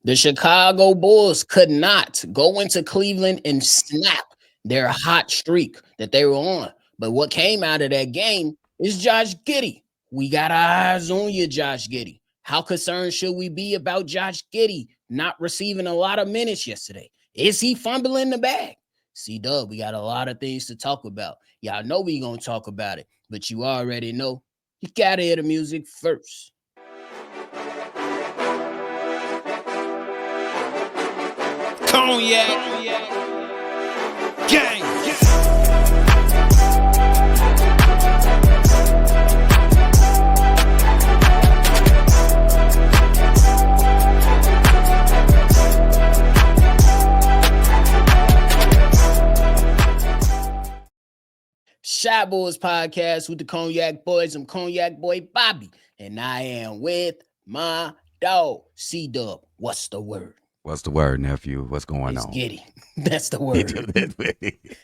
The Chicago Bulls could not go into Cleveland and snap their hot streak that they were on. But what came out of that game is Josh Giddey. We got our eyes on you, Josh Giddey. How concerned should we be about Josh Giddey not receiving a lot of minutes yesterday? Is he fumbling the bag? CDubb, we got a lot of things to talk about. Y'all know we gonna talk about it, but you already know you gotta hear the music first. Cognac, gang. Shot Boys Podcast with the Cognac Boys. I'm Cognac Boy Bobby, and I am with my dog, CDubb. What's the word? What's the word, nephew? What's going It's on? Giddey. That's the word.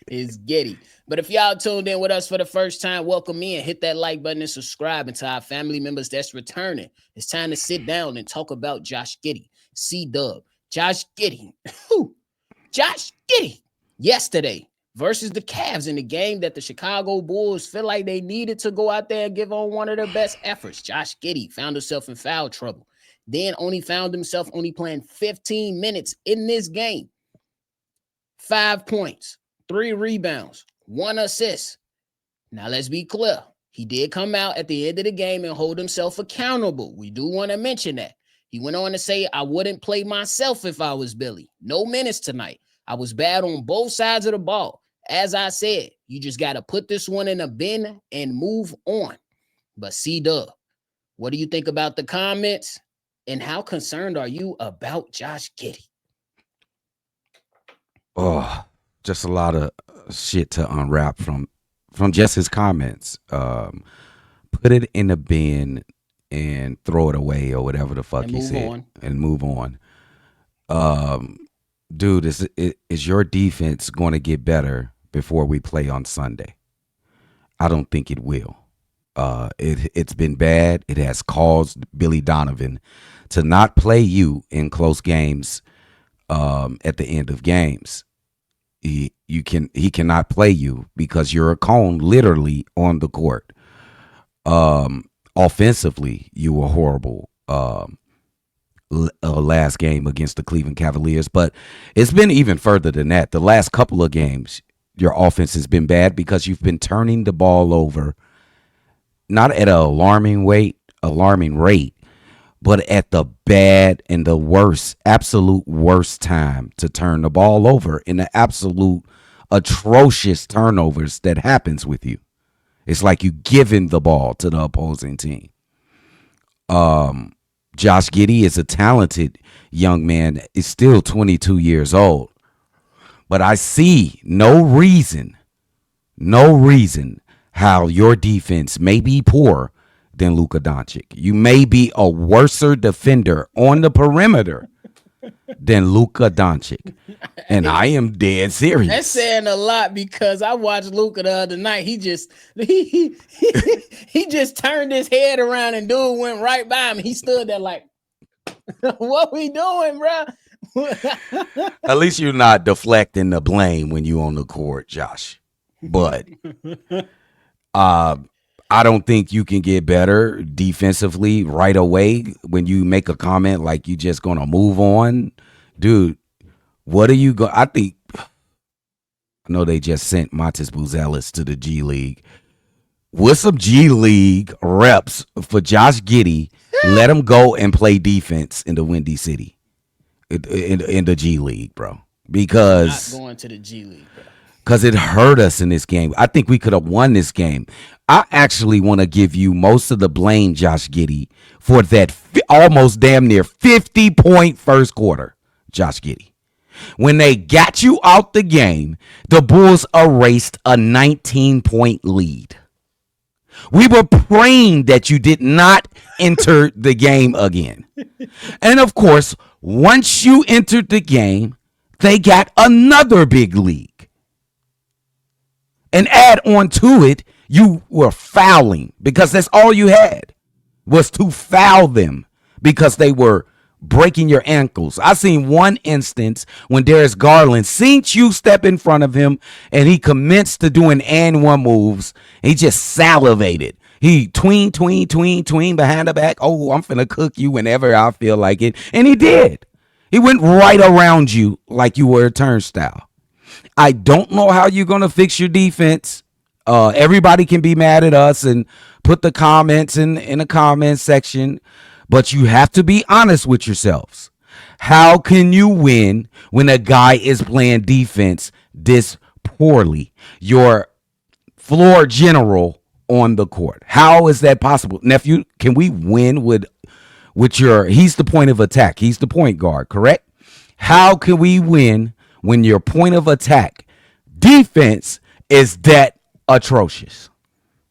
It's Giddey. But if y'all tuned in with us for the first time, welcome in. Hit that like button and subscribe. And to our family members that's returning, it's time to sit down and talk about Josh Giddey. CDubb. Josh Giddey. Josh Giddey. Yesterday versus the Cavs in the game that the Chicago Bulls feel like they needed to go out there and give on one of their best efforts. Josh Giddey found himself in foul trouble. Then found himself only playing 15 minutes in this game. 5 points, 3 rebounds, 1 assist. Now, let's be clear. He did come out at the end of the game and hold himself accountable. We do want to mention that. He went on to say, I wouldn't play myself if I was Billy. No minutes tonight. I was bad on both sides of the ball. As I said, you just got to put this one in a bin and move on. But CDubb, what do you think about the comments? And how concerned are you about Josh Giddey? Oh, just a lot of shit to unwrap from just his comments. Put it in a bin and throw it away or whatever the fuck he said, and move on. Dude, is your defense going to get better before we play on Sunday? I don't think it will. It's been bad. It has caused Billy Donovan to not play you in close games at the end of games. He cannot play you because you're a cone literally on the court. Offensively, you were horrible last game against the Cleveland Cavaliers, but it's been even further than that. The last couple of games, your offense has been bad because you've been turning the ball over, not at an alarming rate, but at the bad and the worst, absolute worst time to turn the ball over in the absolute atrocious turnovers that happens with you. It's like you giving the ball to the opposing team. Josh Giddey is a talented young man. He's still 22 years old. But I see no reason how your defense may be poor than Luka Doncic. You may be a worser defender on the perimeter than Luka Doncic. And I am dead serious. That's saying a lot because I watched Luka the other night. He just turned his head around and dude went right by him. He stood there like, what we doing, bro? At least you're not deflecting the blame when you on the court, Josh. But I don't think you can get better defensively right away when you make a comment like you just going to move on. Dude, what are you going I know they just sent Montes Buzelis to the G League. With some G League reps for Josh Giddey, let him go and play defense in the Windy City. In the G League, bro. Because not going to the G League, bro. Because it hurt us in this game. I think we could have won this game. I actually want to give you most of the blame, Josh Giddey, for that almost damn near 50-point first quarter, Josh Giddey. When they got you out the game, the Bulls erased a 19-point lead. We were praying that you did not enter the game again. And of course, once you entered the game, they got another big league. And add on to it, you were fouling because that's all you had was to foul them because they were breaking your ankles. I seen one instance when Darius Garland seen you step in front of him and he commenced to doing and one moves. He just salivated. He tween behind the back. Oh, I'm finna cook you whenever I feel like it. And he did. He went right around you like you were a turnstile. I don't know how you're going to fix your defense. Everybody can be mad at us and put the comments in the comment section, but you have to be honest with yourselves. How can you win when a guy is playing defense this poorly? Your floor general on the court. How is that possible? Nephew, can we win with he's the point of attack. He's the point guard, correct? How can we win when your point of attack defense is that atrocious?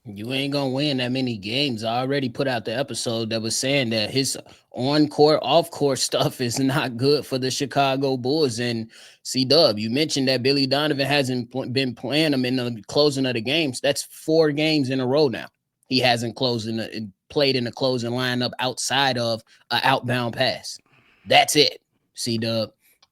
You ain't gonna win that many games. I already put out the episode that was saying that his on-court, off-court stuff is not good for the Chicago Bulls. And CDubb, you mentioned that Billy Donovan hasn't been playing them in the closing of the games. That's 4 games in a row now. He hasn't played in the closing lineup outside of an outbound pass. That's it, CDubb.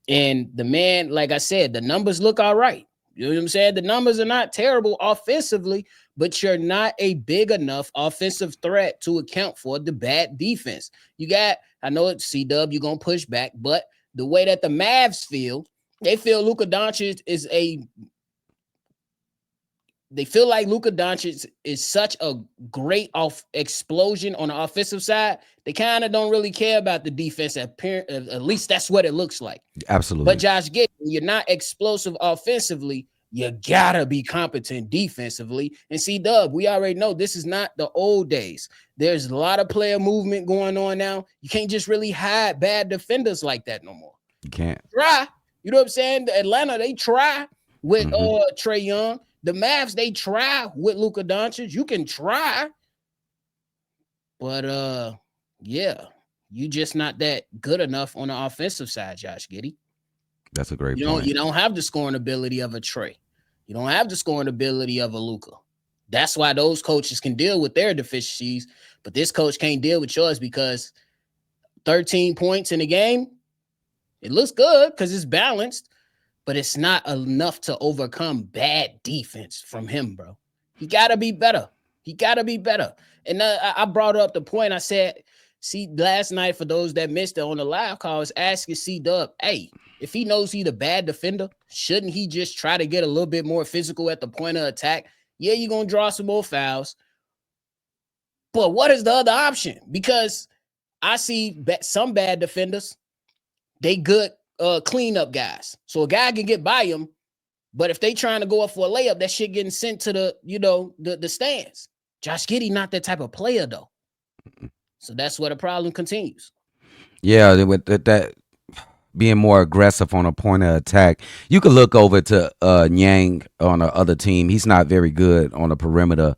And the man, like I said, the numbers look all right. You know what I'm saying? The numbers are not terrible offensively, but you're not a big enough offensive threat to account for the bad defense. I know it's CDubb, you're going to push back, but the way that the Mavs feel, they feel Luka Doncic they feel like Luka Doncic is such a great explosion on the offensive side. They kind of don't really care about the defense. At least that's what it looks like. Absolutely. But Josh Giddey, you're not explosive offensively. You gotta be competent defensively. And CDubb, we already know this is not the old days. There's a lot of player movement going on now. You can't just really hide bad defenders like that no more. You can't. Try. You know what I'm saying? The Atlanta, they try with Trae Young. The Mavs, they try with Luka Doncic. You can try. But yeah, you just not that good enough on the offensive side, Josh Giddey. That's a great point. You don't have the scoring ability of a Trae. You don't have the scoring ability of a Luka. That's why those coaches can deal with their deficiencies, but this coach can't deal with yours because 13 points in a game, it looks good because it's balanced, but it's not enough to overcome bad defense from him, bro. He got to be better. And I brought up the point. I said, see, last night, for those that missed it on the live call, I was asking CDubb, hey, if he knows he's a bad defender, shouldn't he just try to get a little bit more physical at the point of attack? Yeah, you're going to draw some more fouls. But what is the other option? Because I see some bad defenders, they good cleanup guys. So a guy can get by him, but if they trying to go up for a layup, that shit getting sent to the stands. Josh Giddey not that type of player, though. So that's where the problem continues. Yeah, with that being more aggressive on a point of attack. You could look over to Yang on the other team. He's not very good on the perimeter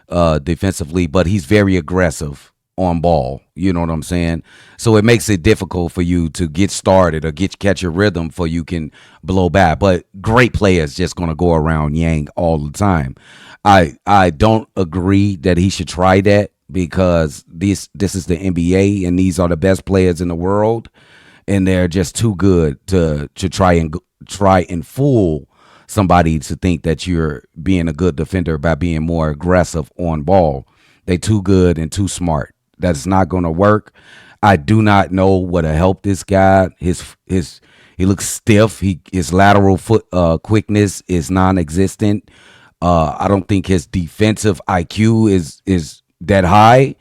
defensively, but he's very aggressive on ball. You know what I'm saying? So it makes it difficult for you to get started or catch your rhythm for you can blow back. But great players just going to go around Yang all the time. I don't agree that he should try that because this is the NBA and these are the best players in the world. And they're just too good to try and fool somebody to think that you're being a good defender by being more aggressive on ball. They too good and too smart. That's not going to work. I do not know what to help this guy. He looks stiff. His lateral foot quickness is non-existent. I don't think his defensive IQ is that high.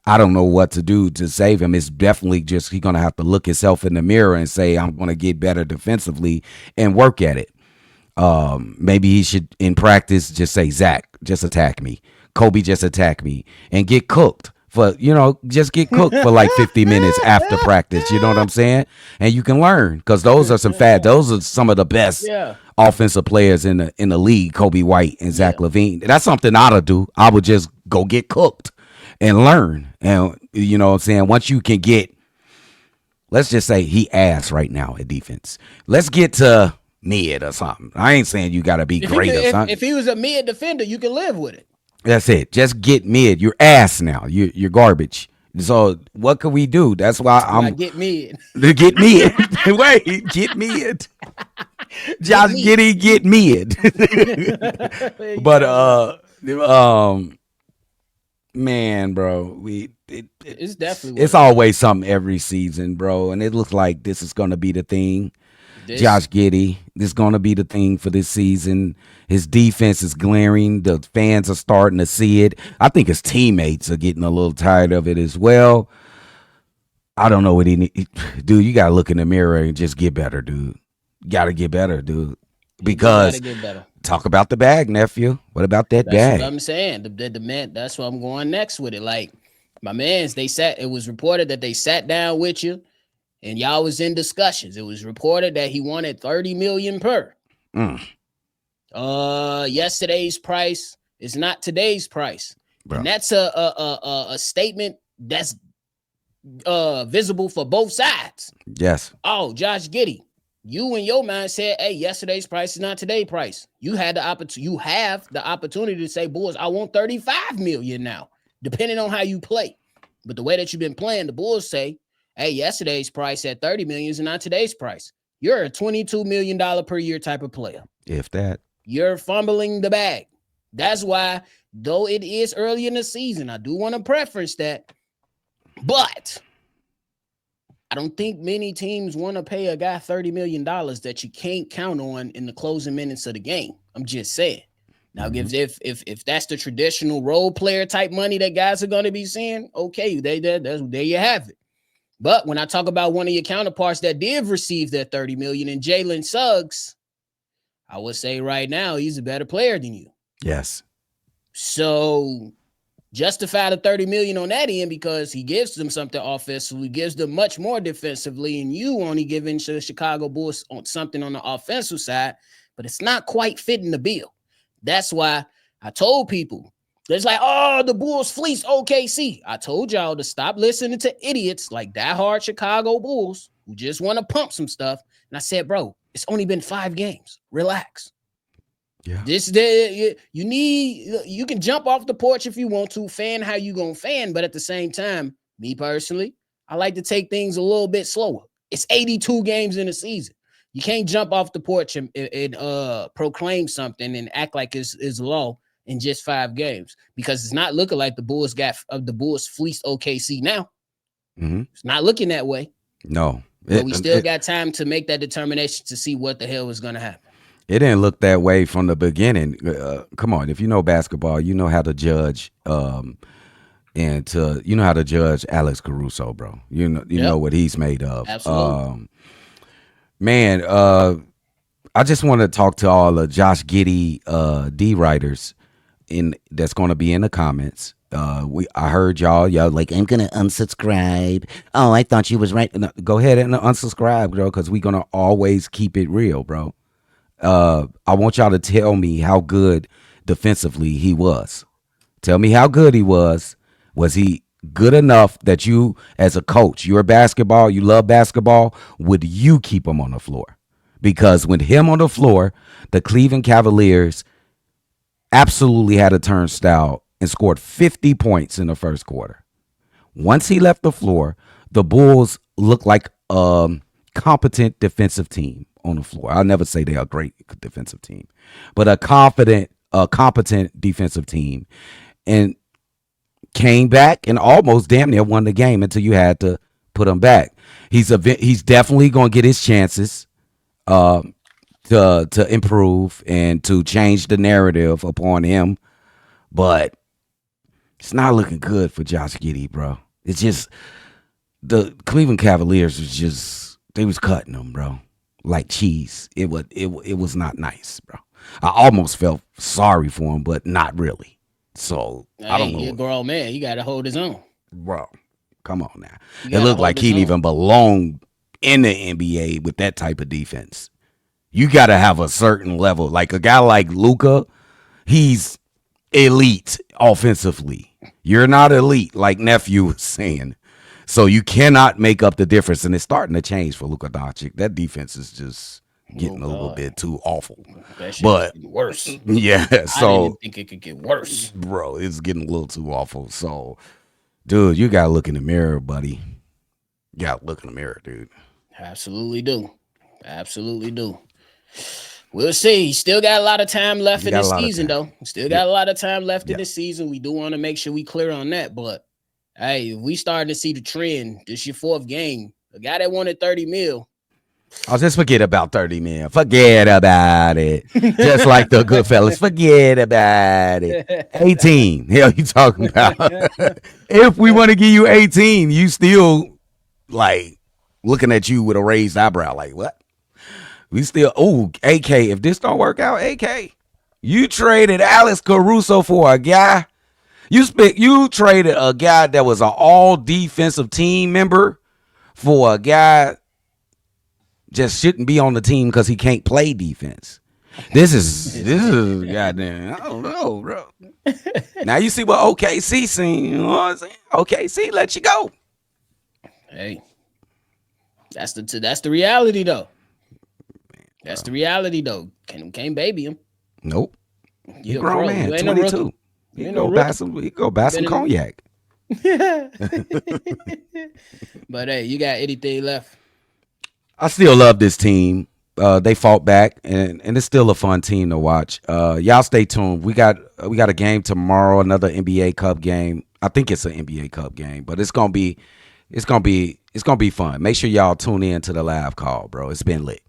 I don't know what to do to save him. It's definitely just he's going to have to look himself in the mirror and say, I'm going to get better defensively and work at it. Maybe he should, in practice, just say, Zach, just attack me. Kobe, just attack me and get cooked. Just get cooked for like 50 minutes after practice. You know what I'm saying? And you can learn because those are some of the best offensive players in the league, Kobe White and Zach LaVine. That's something I'd do. I would just go get cooked and learn. And you know what I'm saying? Once you can get, let's just say he ass right now at defense. Let's get to mid or something. I ain't saying you got to be great or something. If he was a mid defender, you can live with it. That's it. Just get mid. You're ass now. You're garbage. So what can we do? That's why Now I'm get me in. to get me in. Wait, get me in. Get Josh me Giddey, get me in. in. What are you But talking about? man, bro, It's definitely what it's it is. always something every season, bro, and it looks like this is gonna be the thing. This Josh Giddey, this is gonna be the thing for this season. His defense is glaring. The fans are starting to see it. I think his teammates are getting a little tired of it as well. I don't know what he need. Dude, you gotta look in the mirror and just get better, dude. You gotta get better, dude. he do got to Because get better. talk about the bag, nephew. What about that That's what bag? I'm saying. The man. That's what I'm going next with it. Like my man's, they sat. It was reported that they sat down with you and y'all was in discussions. It was reported that he wanted 30 million per. Mm, Yesterday's price is not today's price, and bro. that's a statement that's visible for both sides. Yes. Oh, Josh Giddey, you in your mind said, "Hey, yesterday's price is not today's price." You had the opportunity. You have the opportunity to say, "Bulls, I want 35 million now," depending on how you play. But the way that you've been playing, the Bulls say, "Hey, yesterday's price at 30 million is not today's price." You're a $22 million per year type of player. If that. You're fumbling the bag. That's why, though it is early in the season, I do want to preference that. But I don't think many teams want to pay a guy $30 million that you can't count on in the closing minutes of the game. I'm just saying. Now, if that's the traditional role player type money that guys are going to be seeing, okay, there you have it. But when I talk about one of your counterparts that did receive that 30 million in Jalen Suggs, I would say right now he's a better player than you. Yes. So justify the 30 million on that end because he gives them something offensively, gives them much more defensively, and you only giving the Chicago Bulls on something on the offensive side, but it's not quite fitting the bill. That's why I told people, it's like, oh, the Bulls fleeced OKC. I told y'all to stop listening to idiots like diehard Chicago Bulls who just want to pump some stuff. And I said, bro, it's only been 5 games. Relax. Yeah. You can jump off the porch if you want to, fan how you gonna fan, but at the same time, me personally, I like to take things a little bit slower. It's 82 games in a season. You can't jump off the porch and proclaim something and act like it's law in just 5 games because it's not looking like the Bulls fleeced OKC now. Mm-hmm. It's not looking that way. No. But we still got time to make that determination to see what the hell is going to happen. It didn't look that way from the beginning. Come on, if you know basketball, you know how to judge, you know how to judge Alex Caruso, bro. You know what he's made of. Absolutely. Man, I just want to talk to all the Josh Giddey D writers that's going to be in the comments. I heard y'all like, I'm gonna unsubscribe. Oh, I thought you was right. No, go ahead and unsubscribe, bro, because we're gonna always keep it real, bro. I want y'all to tell me how good defensively he was. Tell me how good he was. Was he good enough that you, as a coach, you love basketball, would you keep him on the floor? Because with him on the floor, the Cleveland Cavaliers absolutely had a turnstile and scored 50 points in the first quarter. Once he left the floor, the Bulls looked like a competent defensive team on the floor. I'll never say they're a great defensive team, but a competent defensive team, and came back and almost damn near won the game until you had to put him back. He's definitely going to get his chances to improve and to change the narrative upon him, but it's not looking good for Josh Giddey, bro. It's just the Cleveland Cavaliers they was cutting them, bro, like cheese. It was not nice, bro. I almost felt sorry for him, but not really. So I don't know. He's a grown man. He got to hold his own, bro. Come on now. It looked like he didn't even belong in the NBA with that type of defense. You got to have a certain level. Like a guy like Luka, he's elite offensively. You're not elite, like nephew was saying. So you cannot make up the difference, and it's starting to change for Luka Doncic. That defense is just getting a little bit too awful. But worse. Yeah, so I didn't think it could get worse, bro. It's getting a little too awful. So Dude, you gotta look in the mirror, buddy. You gotta look in the mirror, dude. Absolutely do. Absolutely do. We'll see. He still got a lot of time left in this season, though. Still got a lot of time left in this season. We do want to make sure we clear on that. But hey, if we starting to see the trend, this your 4th game. A guy that wanted 30 mil. Oh, just forget about 30 mil. Forget about it. Just like the Goodfellas. Forget about it. 18. Hell, you talking about? If we want to give you 18, you still like looking at you with a raised eyebrow. Like, what? We still, AK, if this don't work out, AK, you traded Alex Caruso for a guy. You traded a guy that was an all defensive team member for a guy just shouldn't be on the team because he can't play defense. This is goddamn, I don't know, bro. Now you see what OKC seen, you know what I'm saying? OKC let you go. Hey, that's the reality though. That's the reality, though. Can't baby him. Nope. He a grown man, 22. He go buy some cognac. But hey, you got anything left? I still love this team. They fought back, and it's still a fun team to watch. Y'all stay tuned. We got a game tomorrow, another NBA Cup game. I think it's an NBA Cup game, but it's gonna be fun. Make sure y'all tune in to the live call, bro. It's been lit.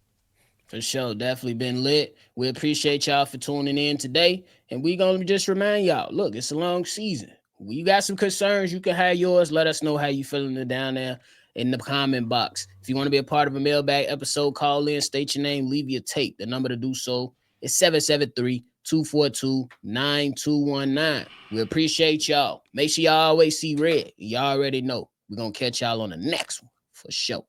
For sure. Definitely been lit. We appreciate y'all for tuning in today. And we going to just remind y'all, look, it's a long season. When you got some concerns, you can have yours. Let us know how you feeling down there in the comment box. If you want to be a part of a mailbag episode, call in, state your name, leave your tape. The number to do so is 773-242-9219. We appreciate y'all. Make sure y'all always see red. Y'all already know. We're going to catch y'all on the next one for sure.